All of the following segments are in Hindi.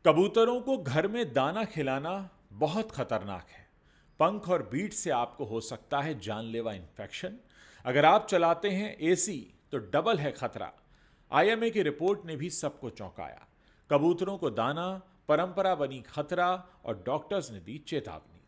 कबूतरों को घर में दाना खिलाना बहुत खतरनाक है। पंख और बीट से आपको हो सकता है जानलेवा इन्फेक्शन। अगर आप चलाते हैं एसी तो डबल है खतरा। आईएमए की रिपोर्ट ने भी सबको चौंकाया। कबूतरों को दाना परंपरा बनी खतरा और डॉक्टर्स ने दी चेतावनी।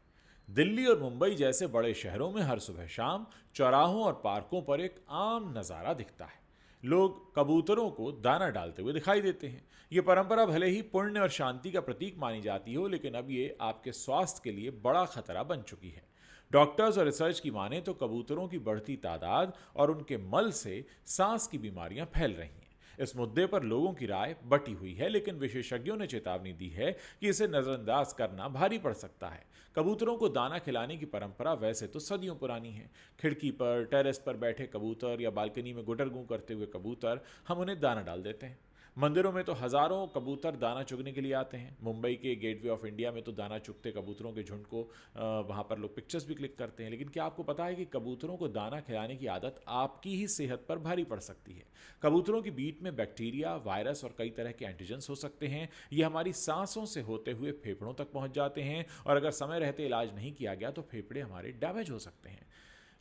दिल्ली और मुंबई जैसे बड़े शहरों में हर सुबह शाम चौराहों और पार्कों पर एक आम नज़ारा दिखता है। लोग कबूतरों को दाना डालते हुए दिखाई देते हैं। ये परंपरा भले ही पुण्य और शांति का प्रतीक मानी जाती हो, लेकिन अब ये आपके स्वास्थ्य के लिए बड़ा खतरा बन चुकी है। डॉक्टर्स और रिसर्च की माने तो कबूतरों की बढ़ती तादाद और उनके मल से सांस की बीमारियां फैल रही हैं। इस मुद्दे पर लोगों की राय बटी हुई है, लेकिन विशेषज्ञों ने चेतावनी दी है कि इसे नज़रअंदाज करना भारी पड़ सकता है। कबूतरों को दाना खिलाने की परंपरा वैसे तो सदियों पुरानी है। खिड़की पर, टेरेस पर बैठे कबूतर या बालकनी में गुटर गूं करते हुए कबूतर, हम उन्हें दाना डाल देते हैं। मंदिरों में तो हजारों कबूतर दाना चुगने के लिए आते हैं। मुंबई के गेटवे ऑफ इंडिया में तो दाना चुगते कबूतरों के झुंड को वहाँ पर लोग पिक्चर्स भी क्लिक करते हैं। लेकिन क्या आपको पता है कि कबूतरों को दाना खिलाने की आदत आपकी ही सेहत पर भारी पड़ सकती है। कबूतरों की बीट में बैक्टीरिया, वायरस और कई तरह के एंटीजेंस हो सकते हैं। ये हमारी सांसों से होते हुए फेफड़ों तक पहुंच जाते हैं और अगर समय रहते इलाज नहीं किया गया तो फेफड़े हमारे डैमेज हो सकते हैं।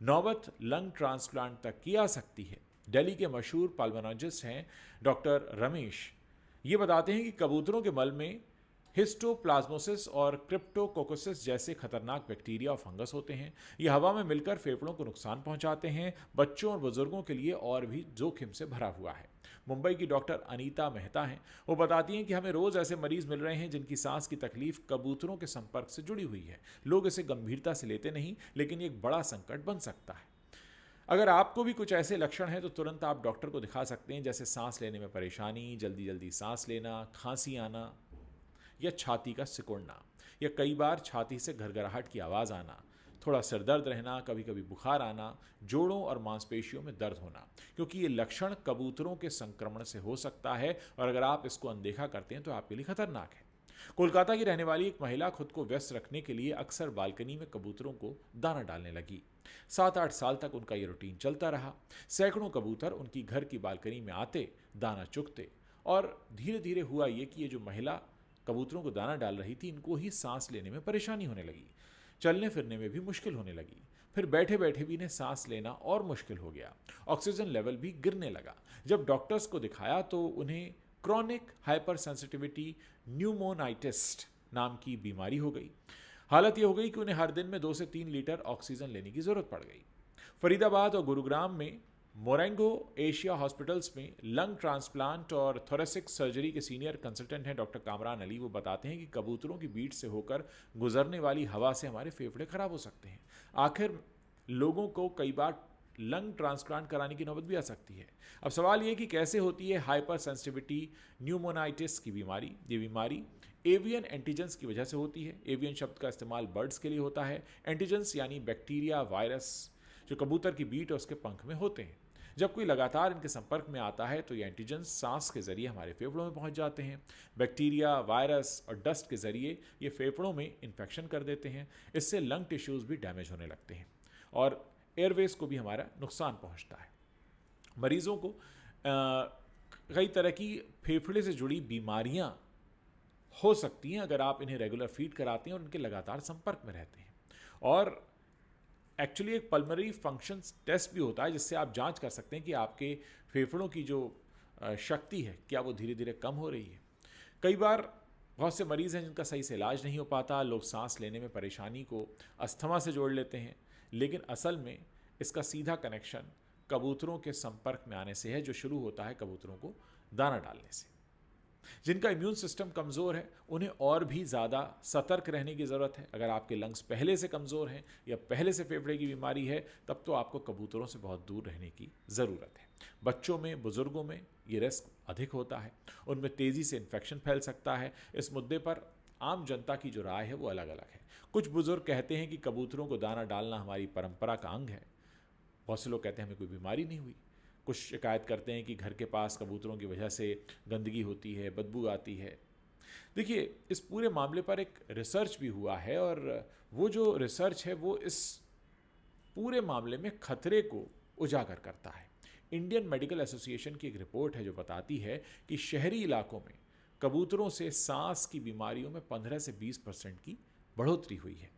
नौबत लंग ट्रांसप्लांट तक की आ सकती है। दिल्ली के मशहूर पल्मोनोलॉजिस्ट हैं डॉक्टर रमेश। ये बताते हैं कि कबूतरों के मल में हिस्टोप्लाज्मोसिस और क्रिप्टोकोकोसिस जैसे खतरनाक बैक्टीरिया और फंगस होते हैं। ये हवा में मिलकर फेफड़ों को नुकसान पहुंचाते हैं। बच्चों और बुजुर्गों के लिए और भी जोखिम से भरा हुआ है। मुंबई की डॉक्टर अनीता मेहता हैं। वो बताती हैं कि हमें रोज ऐसे मरीज मिल रहे हैं जिनकी सांस की तकलीफ कबूतरों के संपर्क से जुड़ी हुई है। लोग इसे गंभीरता से लेते नहीं, लेकिन ये एक बड़ा संकट बन सकता है। अगर आपको भी कुछ ऐसे लक्षण हैं तो तुरंत आप डॉक्टर को दिखा सकते हैं, जैसे सांस लेने में परेशानी, जल्दी जल्दी सांस लेना, खांसी आना या छाती का सिकुड़ना, या कई बार छाती से घरघराहट की आवाज़ आना, थोड़ा सिर दर्द रहना, कभी कभी बुखार आना, जोड़ों और मांसपेशियों में दर्द होना, क्योंकि ये लक्षण कबूतरों के संक्रमण से हो सकता है और अगर आप इसको अनदेखा करते हैं तो आपके लिए खतरनाक है। कोलकाता की रहने वाली एक महिला खुद को व्यस्त रखने के लिए अक्सर बालकनी में कबूतरों को दाना डालने लगी। 7-8 साल तक उनका ये रूटीन चलता रहा। सैकड़ों कबूतर उनकी घर की बालकनी में आते, दाना चुगते, और धीरे धीरे हुआ ये कि ये जो महिला कबूतरों को दाना डाल रही थी, इनको ही सांस लेने में परेशानी होने लगी। चलने फिरने में भी मुश्किल होने लगी। फिर बैठे बैठे भी इन्हें सांस लेना और मुश्किल हो गया। ऑक्सीजन लेवल भी गिरने लगा। जब डॉक्टर्स को दिखाया तो उन्हें क्रॉनिक हाइपर सेंसिटिविटी न्यूमोनाइटिस नाम की बीमारी हो गई। हालत यह हो गई कि उन्हें हर दिन में 2 से 3 लीटर ऑक्सीजन लेने की जरूरत पड़ गई। फरीदाबाद और गुरुग्राम में मोरेंगो एशिया हॉस्पिटल्स में लंग ट्रांसप्लांट और थोरेसिक सर्जरी के सीनियर कंसल्टेंट हैं डॉक्टर कामरान अली। वो बताते हैं कि कबूतरों की बीट से होकर गुजरने वाली हवा से हमारे फेफड़े खराब हो सकते हैं। आखिर लोगों को कई बार लंग ट्रांसप्लांट कराने की नौबत भी आ सकती है। अब सवाल ये कि कैसे होती है हाइपर सेंसिटिविटी न्यूमोनाइटिस की बीमारी। ये बीमारी एवियन एंटीजेंस की वजह से होती है। एवियन शब्द का इस्तेमाल बर्ड्स के लिए होता है। एंटीजेंस यानी बैक्टीरिया, वायरस जो कबूतर की बीट और उसके पंख में होते हैं। जब कोई लगातार इनके संपर्क में आता है तो ये एंटीजेंस सांस के जरिए हमारे फेफड़ों में पहुंच जाते हैं। बैक्टीरिया, वायरस और डस्ट के जरिए ये फेफड़ों में इन्फेक्शन कर देते हैं। इससे लंग टिश्यूज भी डैमेज होने लगते हैं और एयरवेज को भी हमारा नुकसान पहुंचता है। मरीजों को कई तरह की फेफड़े से जुड़ी बीमारियां हो सकती हैं अगर आप इन्हें रेगुलर फीड कराते हैं और उनके लगातार संपर्क में रहते हैं। और एक्चुअली एक पल्मोनरी फंक्शन टेस्ट भी होता है जिससे आप जांच कर सकते हैं कि आपके फेफड़ों की जो शक्ति है क्या वो धीरे धीरे कम हो रही है। कई बार बहुत से मरीज़ हैं जिनका सही से इलाज नहीं हो पाता। लोग सांस लेने में परेशानी को अस्थमा से जोड़ लेते हैं, लेकिन असल में इसका सीधा कनेक्शन कबूतरों के संपर्क में आने से है, जो शुरू होता है कबूतरों को दाना डालने से। जिनका इम्यून सिस्टम कमज़ोर है उन्हें और भी ज़्यादा सतर्क रहने की ज़रूरत है। अगर आपके लंग्स पहले से कमज़ोर हैं या पहले से फेफड़े की बीमारी है, तब तो आपको कबूतरों से बहुत दूर रहने की ज़रूरत है। बच्चों में, बुज़ुर्गों में ये रिस्क अधिक होता है। उनमें तेज़ी से इन्फेक्शन फैल सकता है। इस मुद्दे पर आम जनता की जो राय है वो अलग अलग है। कुछ बुज़ुर्ग कहते हैं कि कबूतरों को दाना डालना हमारी परंपरा का अंग है। बहुत से लोग कहते हैं हमें कोई बीमारी नहीं हुई। कुछ शिकायत करते हैं कि घर के पास कबूतरों की वजह से गंदगी होती है, बदबू आती है। देखिए, इस पूरे मामले पर एक रिसर्च भी हुआ है और वो जो रिसर्च है वो इस पूरे मामले में खतरे को उजागर करता है। इंडियन मेडिकल एसोसिएशन की एक रिपोर्ट है जो बताती है कि शहरी इलाकों में कबूतरों से सांस की बीमारियों में 15 से 20% की बढ़ोतरी हुई है।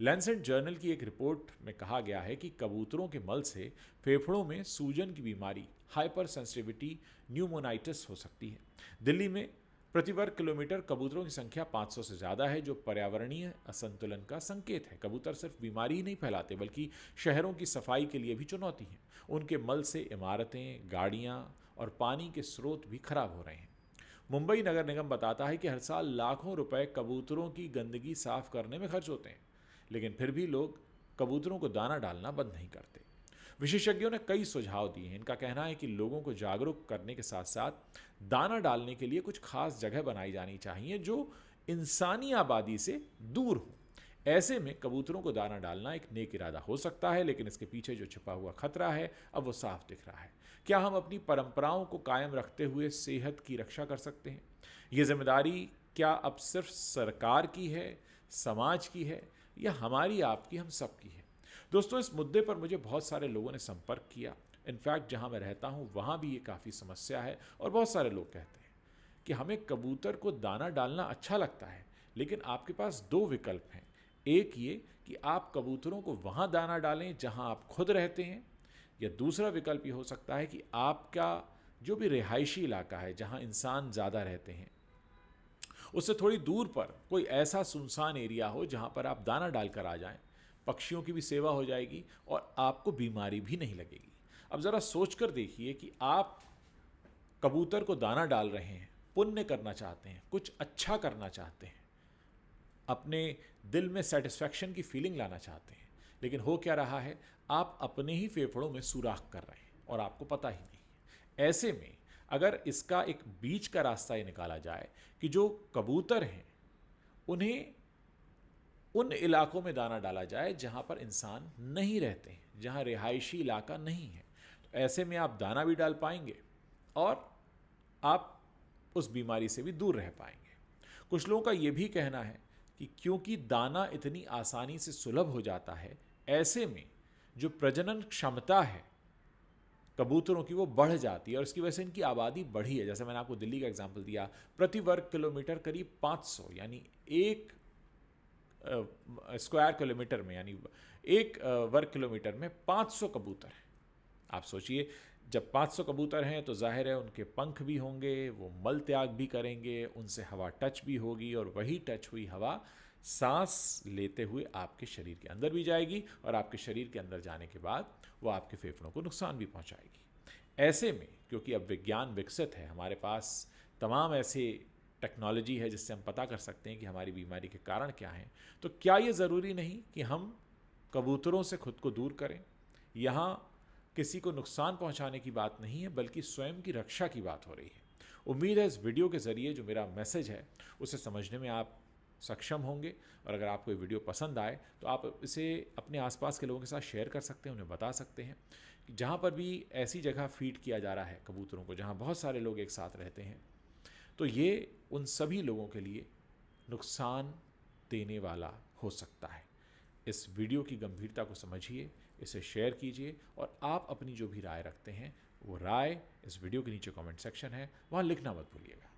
लैंसेट जर्नल की एक रिपोर्ट में कहा गया है कि कबूतरों के मल से फेफड़ों में सूजन की बीमारी, हाइपर सेंसिटिविटी न्यूमोनाइटिस हो सकती है। दिल्ली में प्रति वर्ग किलोमीटर कबूतरों की संख्या 500 से ज़्यादा है, जो पर्यावरणीय असंतुलन का संकेत है। कबूतर सिर्फ बीमारी ही नहीं फैलाते, बल्कि शहरों की सफाई के लिए भी चुनौती है। उनके मल से इमारतें, गाड़ियाँ और पानी के स्रोत भी खराब हो रहे हैं। मुंबई नगर निगम बताता है कि हर साल लाखों रुपए कबूतरों की गंदगी साफ करने में खर्च होते हैं, लेकिन फिर भी लोग कबूतरों को दाना डालना बंद नहीं करते। विशेषज्ञों ने कई सुझाव दिए हैं। इनका कहना है कि लोगों को जागरूक करने के साथ साथ दाना डालने के लिए कुछ खास जगह बनाई जानी चाहिए जो इंसानी आबादी से दूर हो। ऐसे में कबूतरों को दाना डालना एक नेक इरादा हो सकता है, लेकिन इसके पीछे जो छिपा हुआ खतरा है अब वो साफ दिख रहा है। क्या हम अपनी परंपराओं को कायम रखते हुए सेहत की रक्षा कर सकते हैं? ये जिम्मेदारी क्या अब सिर्फ सरकार की है, समाज की है, या हमारी, आपकी, हम सब की है? दोस्तों, इस मुद्दे पर मुझे बहुत सारे लोगों ने संपर्क किया। इनफैक्ट जहाँ मैं रहता हूँ वहाँ भी ये काफ़ी समस्या है, और बहुत सारे लोग कहते हैं कि हमें कबूतर को दाना डालना अच्छा लगता है, लेकिन आपके पास दो विकल्प हैं। एक ये कि आप कबूतरों को वहाँ दाना डालें जहाँ आप खुद रहते हैं, या दूसरा विकल्प ये हो सकता है कि आपका जो भी रिहायशी इलाका है जहाँ इंसान ज़्यादा रहते हैं, उससे थोड़ी दूर पर कोई ऐसा सुनसान एरिया हो जहाँ पर आप दाना डालकर आ जाएं। पक्षियों की भी सेवा हो जाएगी और आपको बीमारी भी नहीं लगेगी। अब ज़रा सोच कर देखिए कि आप कबूतर को दाना डाल रहे हैं, पुण्य करना चाहते हैं, कुछ अच्छा करना चाहते हैं, अपने दिल में सेटिस्फैक्शन की फीलिंग लाना चाहते हैं, लेकिन हो क्या रहा है, आप अपने ही फेफड़ों में सुराख कर रहे हैं और आपको पता ही नहीं है। ऐसे में अगर इसका एक बीच का रास्ता ये निकाला जाए कि जो कबूतर हैं उन्हें उन इलाकों में दाना डाला जाए जहाँ पर इंसान नहीं रहते हैं, जहाँ रिहायशी इलाका नहीं है, तो ऐसे में आप दाना भी डाल पाएंगे और आप उस बीमारी से भी दूर रह पाएंगे। कुछ लोगों का ये भी कहना है कि क्योंकि दाना इतनी आसानी से सुलभ हो जाता है, ऐसे में जो प्रजनन क्षमता है कबूतरों की वो बढ़ जाती है और इसकी वजह से इनकी आबादी बढ़ी है। जैसे मैंने आपको दिल्ली का एग्जाम्पल दिया, प्रति वर्ग किलोमीटर करीब 500, यानी एक स्क्वायर किलोमीटर में, यानी एक वर्ग किलोमीटर में 500 कबूतर हैं। आप सोचिए, जब 500 कबूतर हैं तो जाहिर है उनके पंख भी होंगे, वो मल त्याग भी करेंगे, उनसे हवा टच भी होगी और वही टच हुई हवा सांस लेते हुए आपके शरीर के अंदर भी जाएगी और आपके शरीर के अंदर जाने के बाद वो आपके फेफड़ों को नुकसान भी पहुंचाएगी। ऐसे में क्योंकि अब विज्ञान विकसित है, हमारे पास तमाम ऐसे टेक्नोलॉजी है जिससे हम पता कर सकते हैं कि हमारी बीमारी के कारण क्या हैं, तो क्या ये ज़रूरी नहीं कि हम कबूतरों से खुद को दूर करें? यहाँ किसी को नुकसान पहुंचाने की बात नहीं है, बल्कि स्वयं की रक्षा की बात हो रही है। उम्मीद है इस वीडियो के ज़रिए जो मेरा मैसेज है उसे समझने में आप सक्षम होंगे, और अगर आपको ये वीडियो पसंद आए तो आप इसे अपने आसपास के लोगों के साथ शेयर कर सकते हैं, उन्हें बता सकते हैं कि जहाँ पर भी ऐसी जगह फीड किया जा रहा है कबूतरों को जहाँ बहुत सारे लोग एक साथ रहते हैं, तो ये उन सभी लोगों के लिए नुकसान देने वाला हो सकता है। इस वीडियो की गंभीरता को समझिए, इसे शेयर कीजिए, और आप अपनी जो भी राय रखते हैं वो राय इस वीडियो के नीचे कमेंट सेक्शन है, वहाँ लिखना मत भूलिएगा।